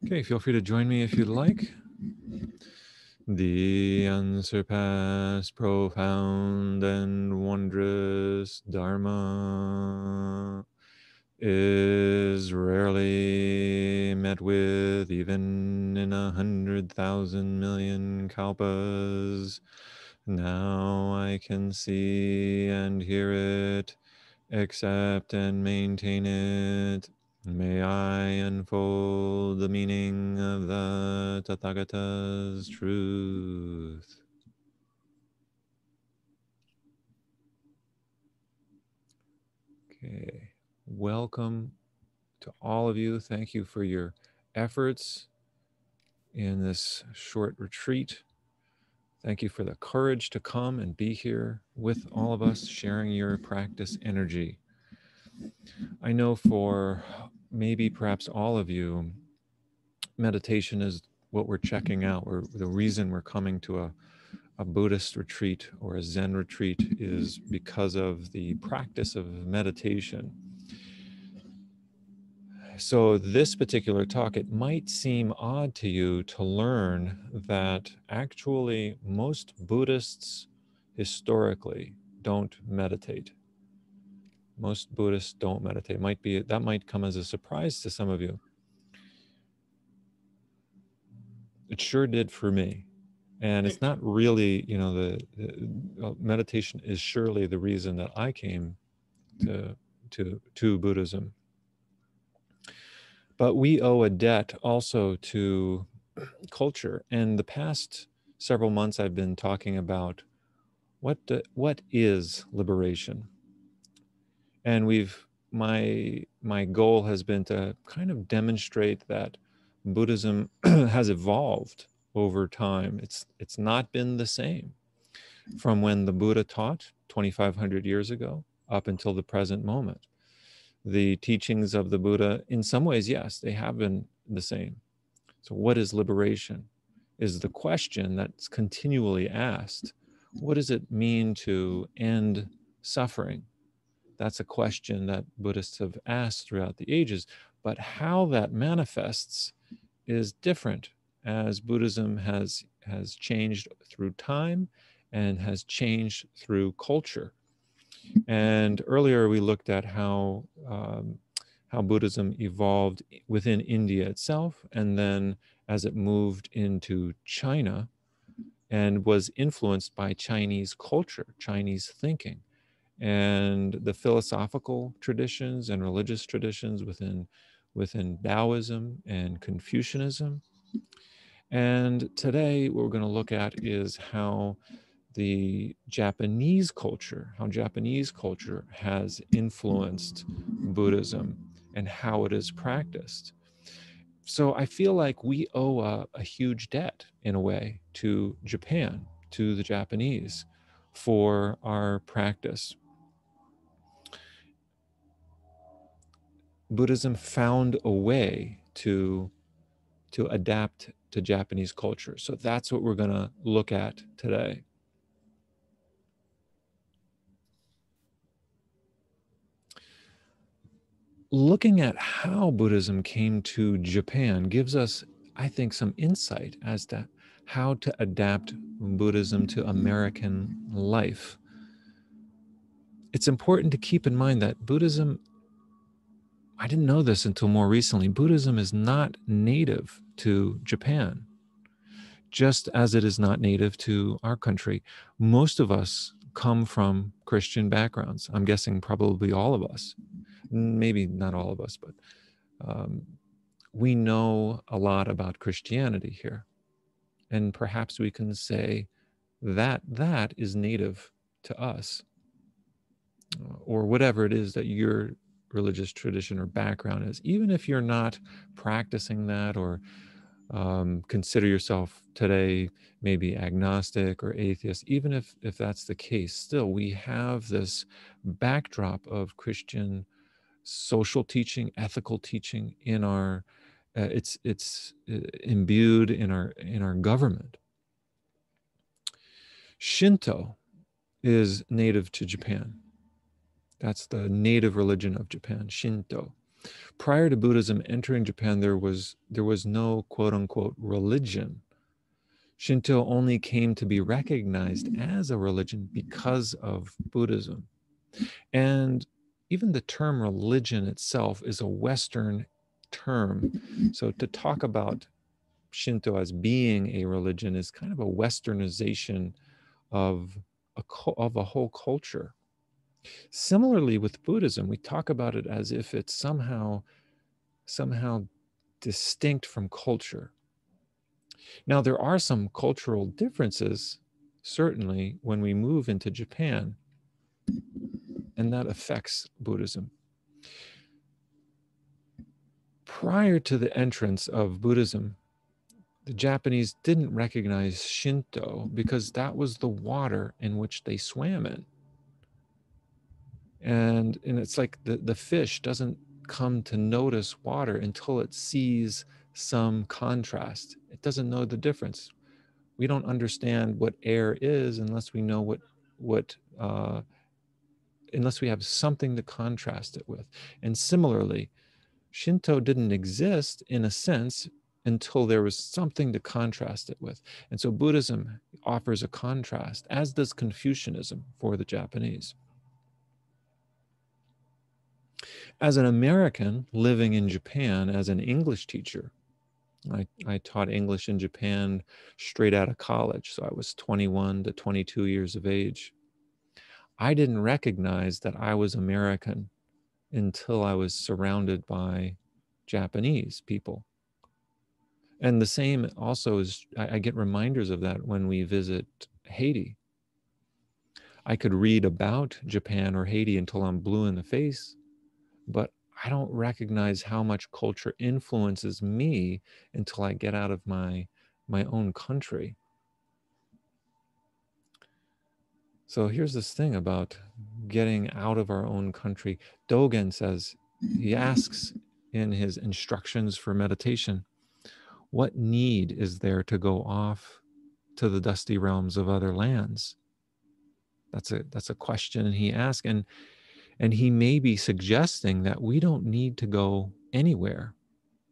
Okay, feel free to join me if you'd like. The unsurpassed, profound, and wondrous Dharma is rarely met with, even in 100,000 million kalpas. Now I can see and hear it, accept and maintain it. May I unfold the meaning of the Tathagata's truth. Okay, welcome to all of you. Thank you for your efforts in this short retreat. Thank you for the courage to come and be here with all of us, sharing your practice energy. I know for maybe perhaps all of you, meditation is what we're checking out, or the reason we're coming to a Buddhist retreat or a Zen retreat is because of the practice of meditation. So this particular talk, it might seem odd to you to learn that actually most Buddhists historically don't meditate. Most Buddhists don't meditate. That might come as a surprise to some of you. It sure did for me. And it's not really, meditation is surely the reason that I came to Buddhism. But we owe a debt also to culture. And the past several months, I've been talking about what is liberation, and my goal has been to kind of demonstrate that Buddhism has evolved over time. It's not been the same from when the Buddha taught 2,500 years ago up until the present moment. The teachings of the Buddha, in some ways, yes, they have been the same. So what is liberation is the question that's continually asked. What does it mean to end suffering? That's a question that Buddhists have asked throughout the ages, but how that manifests is different as Buddhism has changed through time and has changed through culture. And earlier we looked at how Buddhism evolved within India itself, and then as it moved into China and was influenced by Chinese culture, Chinese thinking, and the philosophical traditions and religious traditions within Taoism and Confucianism. And today what we're going to look at is how Japanese culture has influenced Buddhism and how it is practiced. So I feel like we owe a huge debt, in a way, to Japan, to the Japanese, for our practice. Buddhism found a way to adapt to Japanese culture. So that's what we're going to look at today. Looking at how Buddhism came to Japan gives us, I think, some insight as to how to adapt Buddhism to American life. It's important to keep in mind that Buddhism, I didn't know this until more recently, Buddhism is not native to Japan, just as it is not native to our country. Most of us come from Christian backgrounds. I'm guessing probably all of us, maybe not all of us, but we know a lot about Christianity here. And perhaps we can say that that is native to us, or whatever it is that your religious tradition or background is, even if you're not practicing that, or consider yourself today maybe agnostic or atheist. Even if that's the case, still we have this backdrop of Christian social teaching, ethical teaching in our it's imbued in our government. Shinto is native to Japan. That's the native religion of Japan, Shinto. Prior to Buddhism entering Japan, there was no quote unquote religion. Shinto only came to be recognized as a religion because of Buddhism. And even the term religion itself is a Western term. So to talk about Shinto as being a religion is kind of a Westernization of of a whole culture. Similarly with Buddhism, we talk about it as if it's somehow distinct from culture. Now, there are some cultural differences, certainly, when we move into Japan, and that affects Buddhism. Prior to the entrance of Buddhism, the Japanese didn't recognize Shinto because that was the water in which they swam in. And it's like the fish doesn't come to notice water until it sees some contrast. It doesn't know the difference. We don't understand what air is unless we know what unless we have something to contrast it with. And similarly, Shinto didn't exist in a sense until there was something to contrast it with. And so Buddhism offers a contrast, as does Confucianism for the Japanese. As an American living in Japan as an English teacher, I taught English in Japan straight out of college. So I was 21 to 22 years of age. I didn't recognize that I was American until I was surrounded by Japanese people. And the same also is, I get reminders of that when we visit Haiti. I could read about Japan or Haiti until I'm blue in the face, but I don't recognize how much culture influences me until I get out of my own country. So here's this thing about getting out of our own country. Dogen says, he asks in his instructions for meditation, what need is there to go off to the dusty realms of other lands? That's a question he asks, and he may be suggesting that we don't need to go anywhere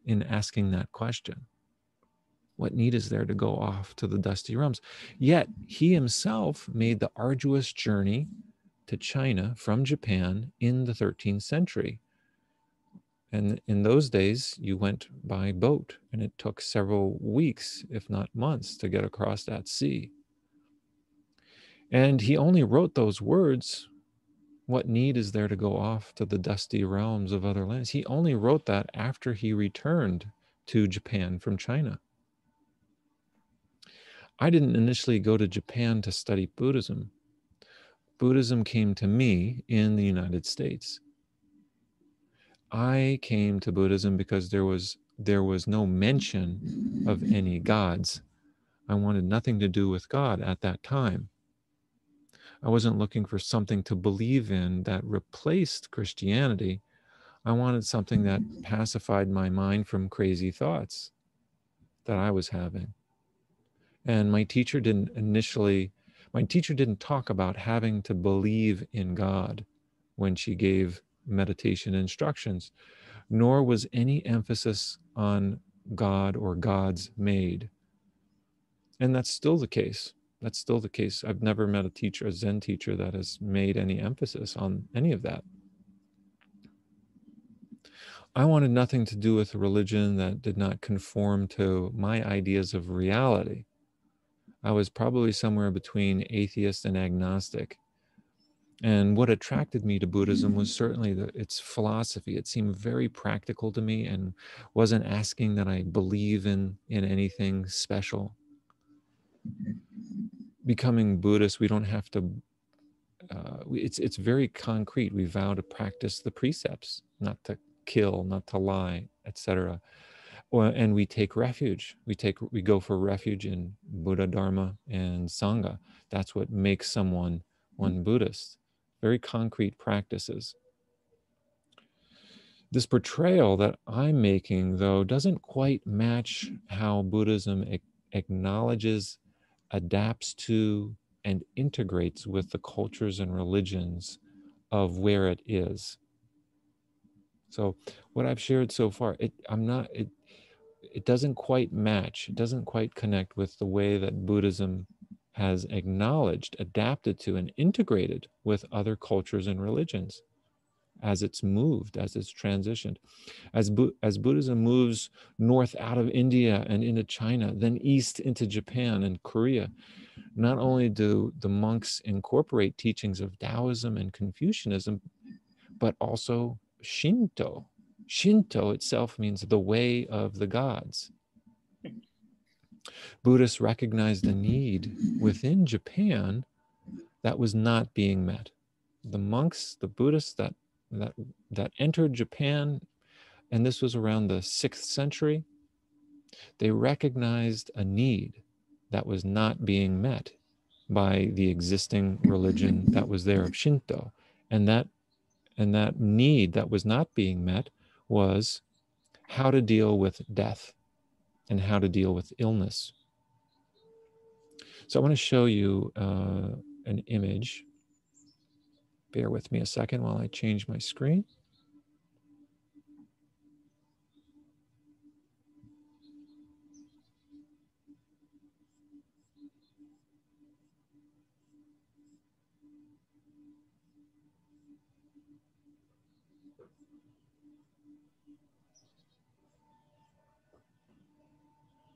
in asking that question. What need is there to go off to the dusty realms? Yet he himself made the arduous journey to China from Japan in the 13th century. And in those days, you went by boat, and it took several weeks, if not months, to get across that sea. And he only wrote those words, what need is there to go off to the dusty realms of other lands? He only wrote that after he returned to Japan from China. I didn't initially go to Japan to study Buddhism. Buddhism came to me in the United States. I came to Buddhism because there was no mention of any gods. I wanted nothing to do with God at that time. I wasn't looking for something to believe in that replaced Christianity. I wanted something that pacified my mind from crazy thoughts that I was having. And my teacher didn't talk about having to believe in God when she gave meditation instructions, nor was any emphasis on God or gods made. And that's still the case. That's still the case. I've never met a teacher, a Zen teacher, that has made any emphasis on any of that. I wanted nothing to do with a religion that did not conform to my ideas of reality. I was probably somewhere between atheist and agnostic. And what attracted me to Buddhism was certainly its philosophy. It seemed very practical to me and wasn't asking that I believe in anything special. Becoming Buddhist, we don't have to. It's very concrete. We vow to practice the precepts, not to kill, not to lie, etc. And we take refuge. We go for refuge in Buddha, Dharma, and Sangha. That's what makes someone one Buddhist. Very concrete practices. This portrayal that I'm making, though, doesn't quite match how Buddhism acknowledges, adapts to, and integrates with the cultures and religions of where it is. So what I've shared so far, it doesn't quite match. It doesn't quite connect with the way that Buddhism has acknowledged, adapted to, and integrated with other cultures and religions as it's moved, as it's transitioned. As Buddhism moves north out of India and into China, then east into Japan and Korea, not only do the monks incorporate teachings of Taoism and Confucianism, but also Shinto. Shinto itself means the way of the gods. Buddhists recognized a need within Japan that was not being met. The monks, the Buddhists that, that entered Japan, and this was around the 6th century, they recognized a need that was not being met by the existing religion that was there of Shinto. And that need that was not being met was how to deal with death and how to deal with illness. So I want to show you an image. Bear with me a second while I change my screen.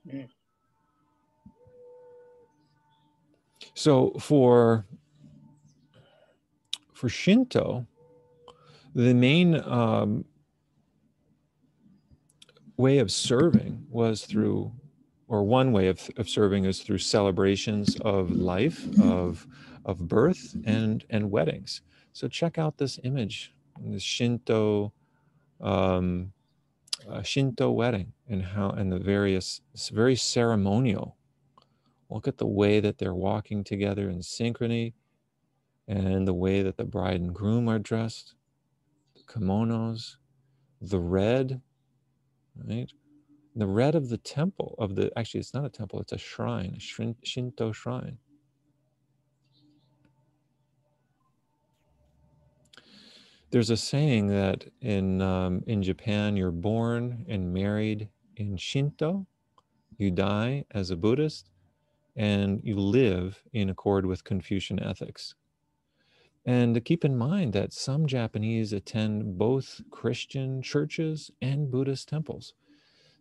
Mm. So for Shinto, the main way of serving was through, or one way of serving is through celebrations of life, of birth and weddings. So check out this image, this Shinto Shinto wedding, and how, and the various, it's very ceremonial. Look at the way that they're walking together in synchrony, and the way that the bride and groom are dressed, the kimonos, the red, right? The red of the temple, of the, actually, it's not a temple, it's a shrine, a Shinto shrine. There's a saying that in Japan, you're born and married in Shinto, you die as a Buddhist, and you live in accord with Confucian ethics. And to keep in mind that some Japanese attend both Christian churches and Buddhist temples.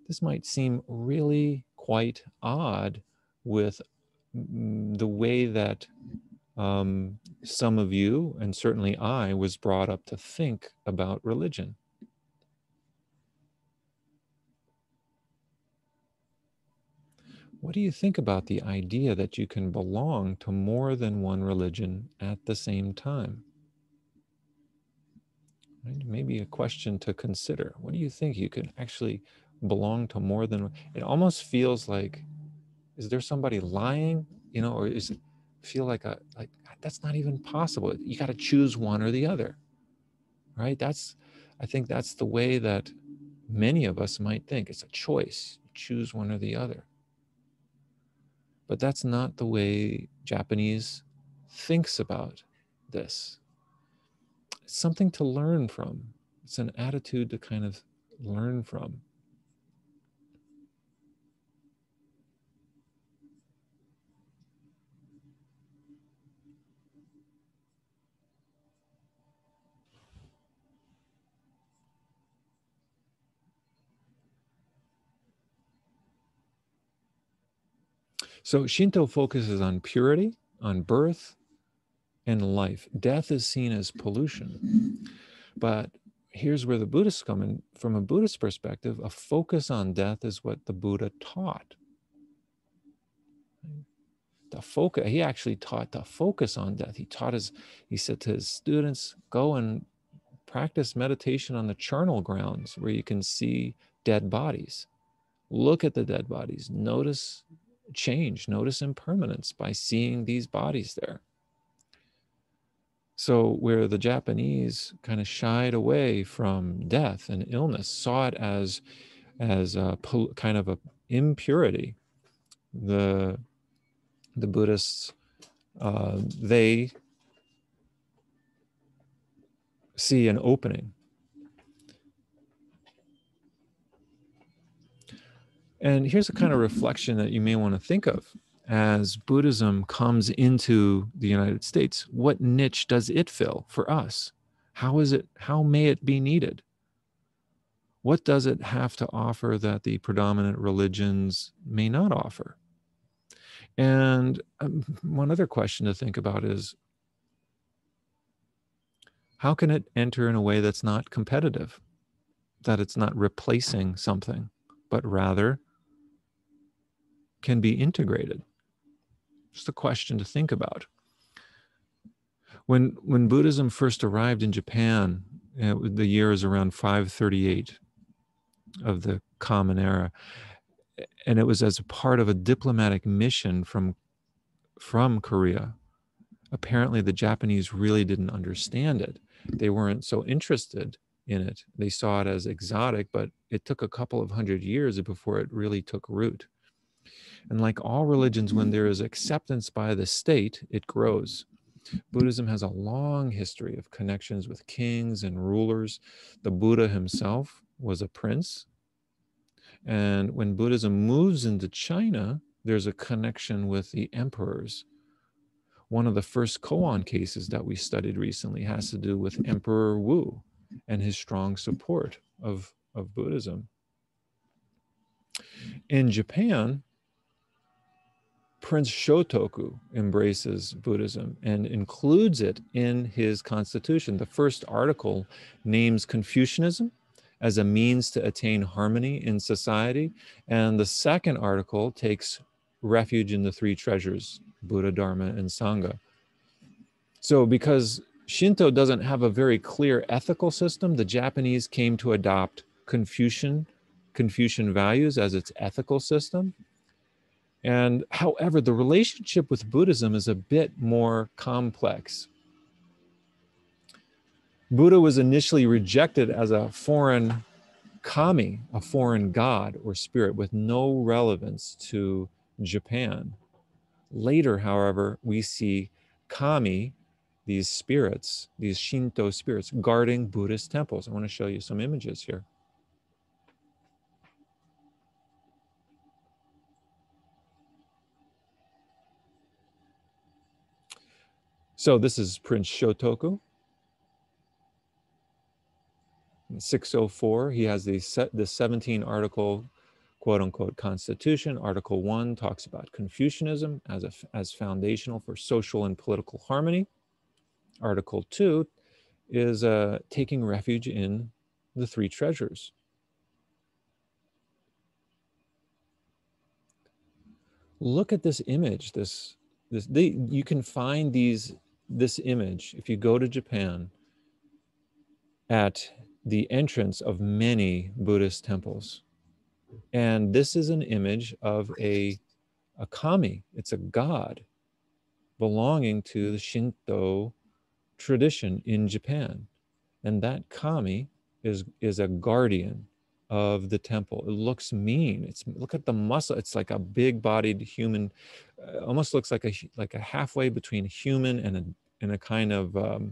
This might seem really quite odd with the way that some of you, and certainly I, was brought up to think about religion. What do you think about the idea that you can belong to more than one religion at the same time? Right? Maybe a question to consider. What do you think? You could actually belong to more than, it almost feels like, is there somebody lying, or is it feel like that's not even possible? You got to choose one or the other, right? I think that's the way that many of us might think. It's a choice, choose one or the other. But that's not the way Japanese thinks about this. It's something to learn from. It's an attitude to kind of learn from. So Shinto focuses on purity, on birth, and life. Death is seen as pollution. But here's where the Buddhists come in. From a Buddhist perspective, a focus on death is what the Buddha taught. He actually taught to focus on death. He said to his students, go and practice meditation on the charnel grounds where you can see dead bodies. Look at the dead bodies. Notice change, notice impermanence by seeing these bodies there. So where the Japanese kind of shied away from death and illness, saw it as a kind of a impurity, the Buddhists, they see an opening. And here's a kind of reflection that you may want to think of as Buddhism comes into the United States. What niche does it fill for us? How may it be needed? What does it have to offer that the predominant religions may not offer? And one other question to think about is, how can it enter in a way that's not competitive, that it's not replacing something, but rather can be integrated? Just a question to think about. When Buddhism first arrived in Japan, the year is around 538 of the Common Era, and it was as a part of a diplomatic mission from Korea. Apparently, the Japanese really didn't understand it. They weren't so interested in it. They saw it as exotic, but it took a couple of hundred years before it really took root. And like all religions, when there is acceptance by the state, it grows. Buddhism has a long history of connections with kings and rulers. The Buddha himself was a prince. And when Buddhism moves into China, there's a connection with the emperors. One of the first koan cases that we studied recently has to do with Emperor Wu and his strong support of Buddhism. In Japan, Prince Shotoku embraces Buddhism and includes it in his constitution. The first article names Confucianism as a means to attain harmony in society. And the second article takes refuge in the three treasures, Buddha, Dharma, and Sangha. So because Shinto doesn't have a very clear ethical system, the Japanese came to adopt Confucian values as its ethical system. And however, the relationship with Buddhism is a bit more complex. Buddha was initially rejected as a foreign kami, a foreign god or spirit with no relevance to Japan. Later, however, we see kami, these spirits, these Shinto spirits, guarding Buddhist temples. I want to show you some images here. So this is Prince Shotoku. In 604, he has the 17 article, quote unquote, constitution. Article 1 talks about Confucianism as foundational for social and political harmony. Article 2 is taking refuge in the three treasures. Look at this image. You can find this image if you go to Japan at the entrance of many Buddhist temples. And this is an image of a kami. It's a god belonging to the Shinto tradition in Japan. And that kami is a guardian of the temple. It looks mean. Look at the muscle. It's like a big-bodied human, almost looks like a halfway between human and a kind of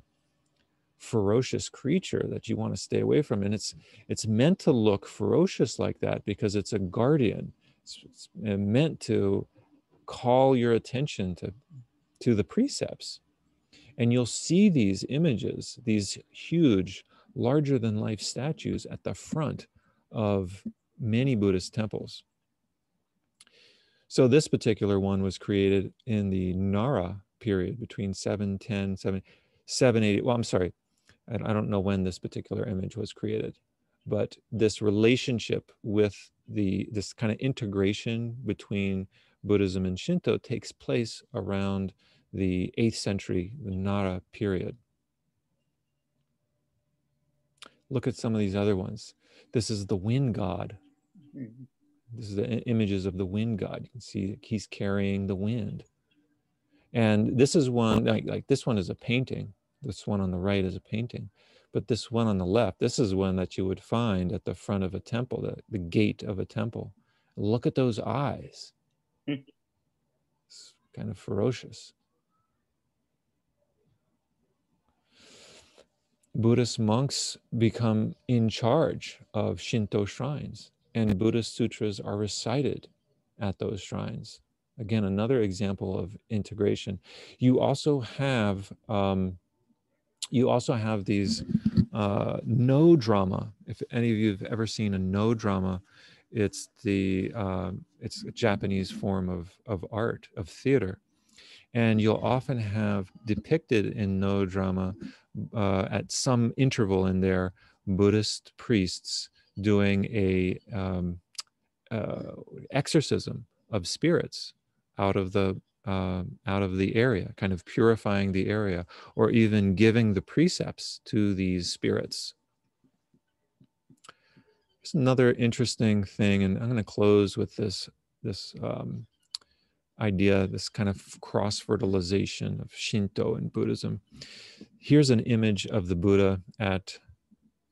ferocious creature that you want to stay away from. And it's meant to look ferocious like that because it's a guardian. It's meant to call your attention to the precepts. And you'll see these images, these huge, larger than life statues at the front of many Buddhist temples. So this particular one was created in the Nara period between 710, 780. Well, I'm sorry. I don't know when this particular image was created, but this relationship with this kind of integration between Buddhism and Shinto takes place around the 8th century, the Nara period. Look at some of these other ones. This is the wind god. This is the images of the wind god. You can see he's carrying the wind. And this is one, like this one is a painting. This one on the right is a painting. But this one on the left, this is one that you would find at the front of a temple, the gate of a temple. Look at those eyes. It's kind of ferocious. Buddhist monks become in charge of Shinto shrines. and Buddhist sutras are recited at those shrines. Again, another example of integration. You also have these no drama. If any of you have ever seen a no drama, it's it's a Japanese form of art, of theater, and you'll often have depicted in no drama at some interval in there Buddhist priests doing a exorcism of spirits out of the area, kind of purifying the area, or even giving the precepts to these spirits. It's another interesting thing, and I'm going to close with this idea, this kind of cross-fertilization of Shinto and Buddhism. Here's an image of the Buddha at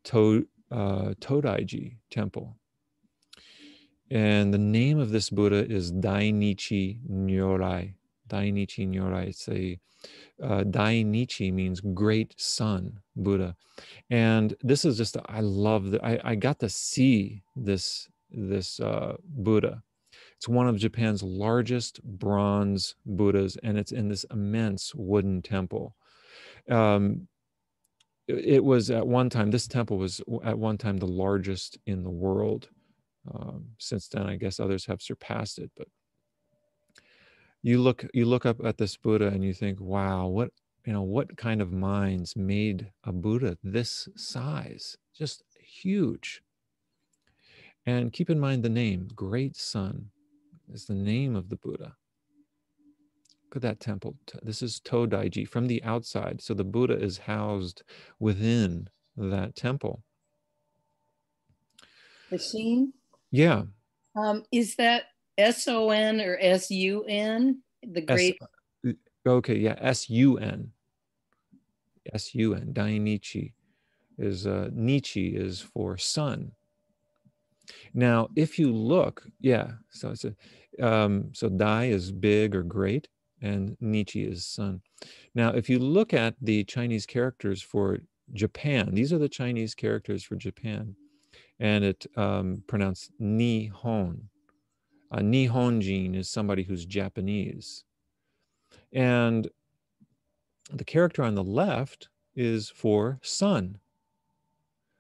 Todaiji Temple. And the name of this Buddha is Dainichi Nyorai. Dainichi Nyorai. It's a Dainichi means great sun Buddha. And this is just, I love that. I got to see this Buddha. It's one of Japan's largest bronze Buddhas, and it's in this immense wooden temple. It was at one time, this temple was at one time the largest in the world. Since then, I guess others have surpassed it. But you look up at this Buddha and you think, wow, what kind of minds made a Buddha this size? Just huge. And keep in mind the name, Great Sun, is the name of the Buddha. Look at that temple. This is Todaiji from the outside. So the Buddha is housed within that temple. The scene? Yeah. Is that S-O-N or S-U-N? The great. Okay, yeah, S-U-N. S-U-N. Dainichi is Nichi is for sun. Now, if you look, yeah, so it's so Dai is big or great, and Nichi is sun. Now, if you look at the Chinese characters for Japan, these are the Chinese characters for Japan, and it pronounced Nihon. Nihonjin is somebody who's Japanese. And the character on the left is for sun.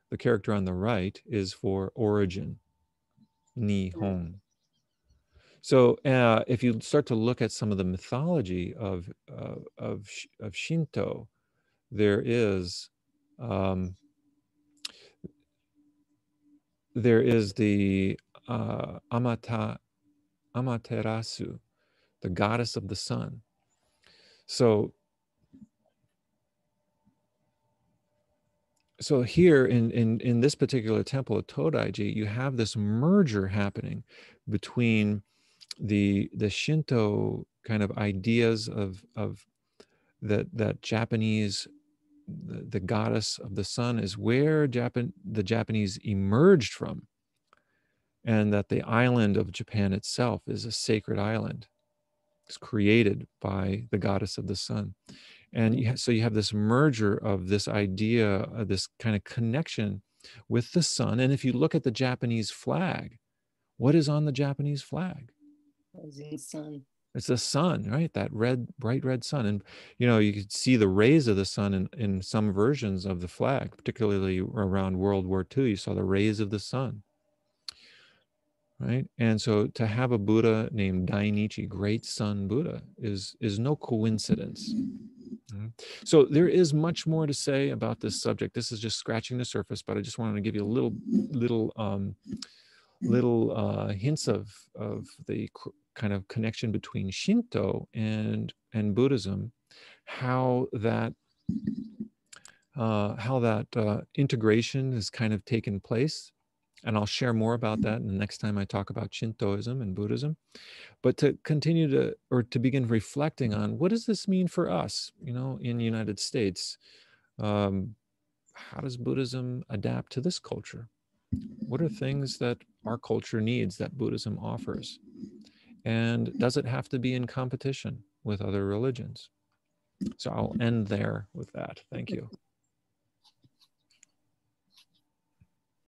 The character on the right is for origin, Nihon. So if you start to look at some of the mythology of Shinto, there is the Amaterasu, the goddess of the sun. So here in this particular temple at Todaiji, you have this merger happening between the Shinto kind of ideas of that Japanese, the goddess of the sun is where the Japanese emerged from, and that the island of Japan itself is a sacred island. It's created by the goddess of the sun. And so you have this merger of this idea, this kind of connection with the sun. And if you look at the Japanese flag, what is on the Japanese flag? Rising sun. It's the sun, right? That bright red sun. And, you could see the rays of the sun in some versions of the flag, particularly around World War II. You saw the rays of the sun, right? And so to have a Buddha named Dainichi, Great Sun Buddha, is no coincidence. So there is much more to say about this subject. This is just scratching the surface, but I just wanted to give you a little hints of the kind of connection between Shinto and Buddhism, how that integration has kind of taken place. And I'll share more about that the next time I talk about Shintoism and Buddhism. But to continue to begin reflecting on, what does this mean for us, in the United States? How does Buddhism adapt to this culture? What are things that our culture needs that Buddhism offers? And does it have to be in competition with other religions? So I'll end there with that. Thank you.